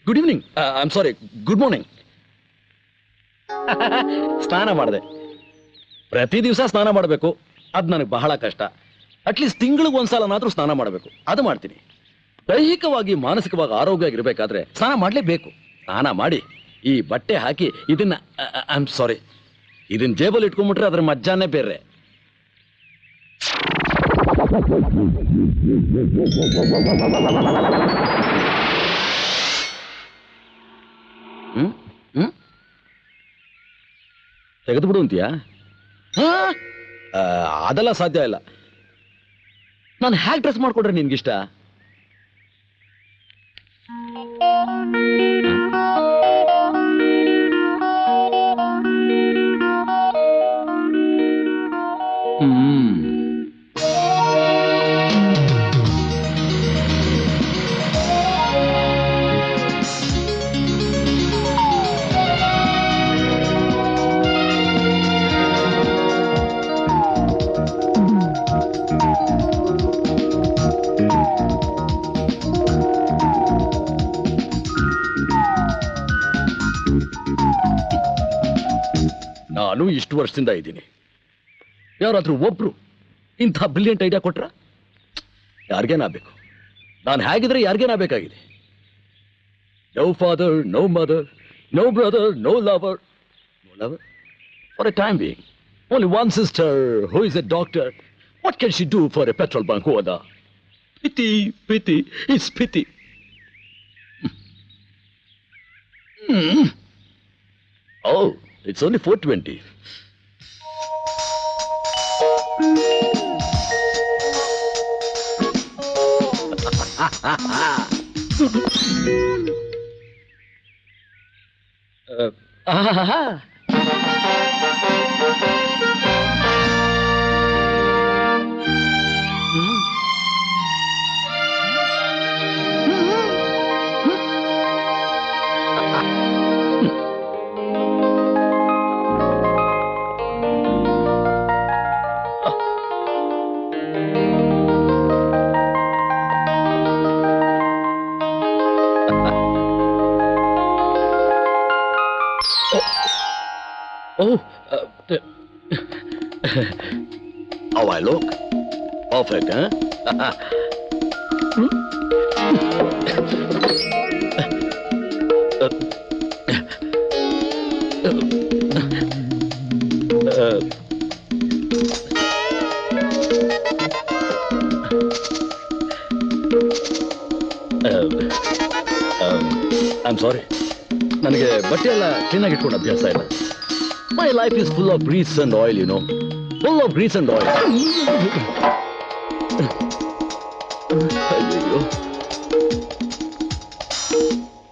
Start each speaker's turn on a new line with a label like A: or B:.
A: Good evening. I am sorry, good morning. ಸ್ನಾನ ಮಾಡಿದೆ. ಪ್ರತಿ ದಿವಸ ಸ್ನಾನ ಮಾಡಬೇಕು, ಅದು ನನಗೆ ಬಹಳ ಕಷ್ಟ. ಅಟ್ಲೀಸ್ಟ್ ತಿಂಗಳಿಗೆ ಒಂದ್ಸಲನಾದ್ರೂ ಸ್ನಾನ ಮಾಡಬೇಕು, ಅದು ಮಾಡ್ತೀನಿ. ದೈಹಿಕವಾಗಿ ಮಾನಸಿಕವಾಗಿ ಆರೋಗ್ಯವಾಗಿರ್ಬೇಕಾದ್ರೆ ಸ್ನಾನ ಮಾಡಲೇಬೇಕು. ಸ್ನಾನ ಮಾಡಿ ಈ ಬಟ್ಟೆ ಹಾಕಿ ಇದನ್ನ ಐ ಆಮ್ ಸಾರಿ, ಇದನ್ನ ಜೇಬಲ್ಲಿ ಇಟ್ಕೊಂಡ್ಬಿಟ್ರೆ ಅದ್ರ ಮಜ್ಜಾನೇ ಬೇರೆ. ತೆಗೆದು ಬಿಡು ಅಂತೀಯಾ? ಅದೆಲ್ಲ ಸಾಧ್ಯ ಇಲ್ಲ. ನಾನು ಹ್ಯಾಕ್ ಡ್ರೆಸ್ ಮಾಡ್ಕೊಡ್ರೆ ನಿನ್ಗಿಷ್ಟ? ನಾನು ಇಷ್ಟು ವರ್ಷದಿಂದ ಇದ್ದೀನಿ. ಯಾರಾದ್ರೂ ಒಬ್ರು ಇಂಥ ಬ್ರಿಲಿಯಂಟ್ ಐಡಿಯಾ ಕೊಟ್ರ? ಯಾರಿಗೇನಾಗಬೇಕು? ನಾನು ಹೇಗಿದ್ರೆ ಯಾರಿಗೇನಾಗಬೇಕಾಗಿದೆ? No father, no mother, no brother, no lover. No lover for a time being. Only one sister who is a doctor. What can she do for a petrol bunk ಹೋದ? Pity pity it's pity. Oh, it's only 4:20. Oh, how I look? Perfect, huh? I'm sorry. ನನಗೆ ಬಟ್ಟೆ ಎಲ್ಲ ಕ್ಲೀನಾಗಿ ಇಟ್ಕೊಂಡು ಅಭ್ಯಾಸ ಇಲ್ಲ. My life is full of grease and oil, you know. Full of grease and oil.